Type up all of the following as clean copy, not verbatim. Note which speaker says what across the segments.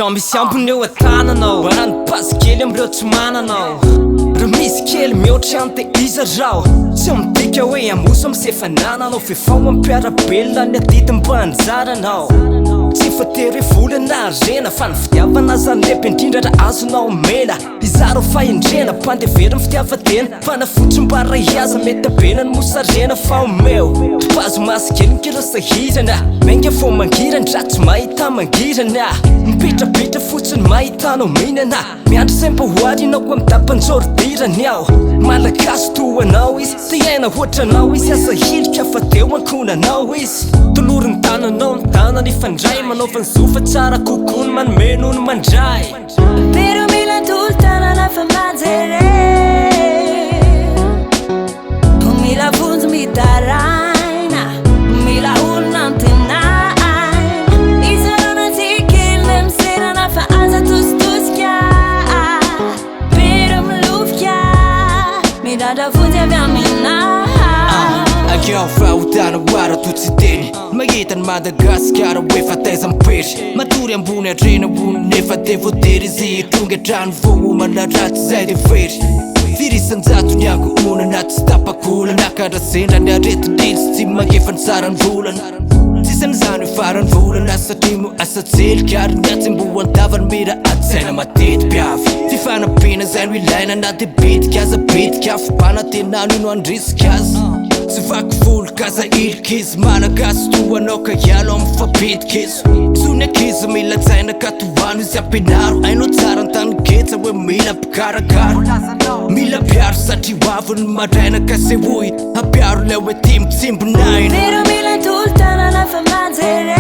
Speaker 1: Jean misy ambony eo an-tananao Barany pazy kely am'reo tsy mananao Raha misy kely mihoatra any de Hizarao Tsy midika hoe amoso am'sefanananao Fefa mampiarabelona ny adidi mba anjaranao Tsy fatery volana rena Fa ny fitiavana zany lehibe indrindra raha azonao mena Hizarao fahendrena Mpandevery ny fitiavatena Fa na fotsy mba ray aza mety abena ny mosarena Fa omeo Pazo masy kely nkira sahirana Menga fô mangirana Dra tsy mahita mangirana Mipitrapitra fotsiny mahitanao minana Miandry zay mba hoarinao ko am'tapanjordirany aho Malagasy toanao izy Ty aina hoatranao izy Asa hirika fa teo ankonanao izy Toloriny tananao ny tanany ifandray Manaovany zofa tsara kokoa ny manome noho ny mandray
Speaker 2: Pero mila toltanana fa manjere Mila vonjy midaraina Mila olona amtenaina Hizarana ty kely miserana fa aza tositosika Pero milofika Midadra vonjy avy amina
Speaker 1: Akeo fa hotana boara to tsy teny Mahita ny Madagasikara hoe fa taiza mipetry Matory ambony atrena ambony nefa de voatery izy tonga trano vohomana ratsy zay de very Firisan-jato ny ankohona na tsy tapakola Nakarazendra ny aretin-dely tsy mangefa ny sarany volana Sisany zany hoe farany volana Satria mo asa tselika ary ny atsembo an-davany mira atsaina matety mpiavy Fifanapena zay no ilaina na de betika aza betika Fimpanantenano no andrisika azy Tsy vaky volika aza ilika izy Malagasy toanao ka ialo am'fabetika izy Sony ankizy mila tsaina ka toano izy ampenaro Ainao tsara ny tanyketsa hoe mila mpikarakaro Mila piaro satria hoavy ny maraina ka se hoy Ampiaro le hoe timotsimbonaina
Speaker 2: Pero mila toltanana fa manjere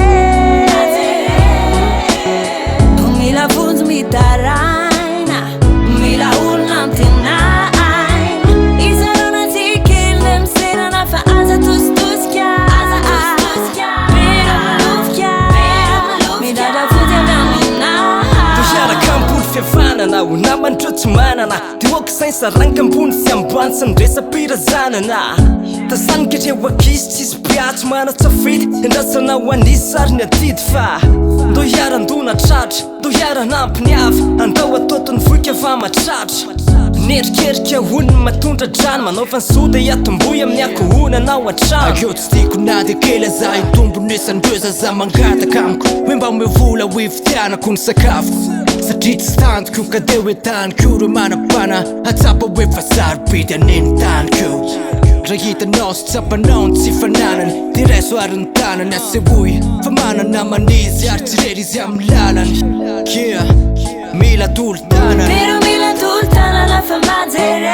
Speaker 2: Mila vonjy midaraina Mila olona amtenaina Hizarana ty kely miserana fa aza tositosika Pero milofika Midadra vonjy avy amina
Speaker 1: Tohiaraka ambony fihavanana Ho namandreo tsy manana Ty oka sainy saranka ambony sy ambany Sy niresa-pirazanana Tasanika reo akisy tsisy piatso mana-tsafidy Endrasana ho anisy sary ny adidy fa Ndo hiarandona tratra Ndo hiaranampy avy Andao atotony voika fa matratra Nerikerika honiny matondra drano Manaovany soda iatomboy amin'ny akohonanao an-trano Akeo tsy tiako na de kely aza itombony esandreo zaza mangataka amiko Hoe mba me vola hoe fitianako ny sakafo Satria tsy tandiko ka de hoe taniko Reo manapana atsapa hoe fasarobidy aneny taniko Raha hitanao sy tsapanao ny tsy fananany Ty ray soary ny tanany ase hoy Fa manana manizy ary tsy rery izy amin'ny lalany Yeah, mila toltanana
Speaker 2: Pero mila toltanana fa manjere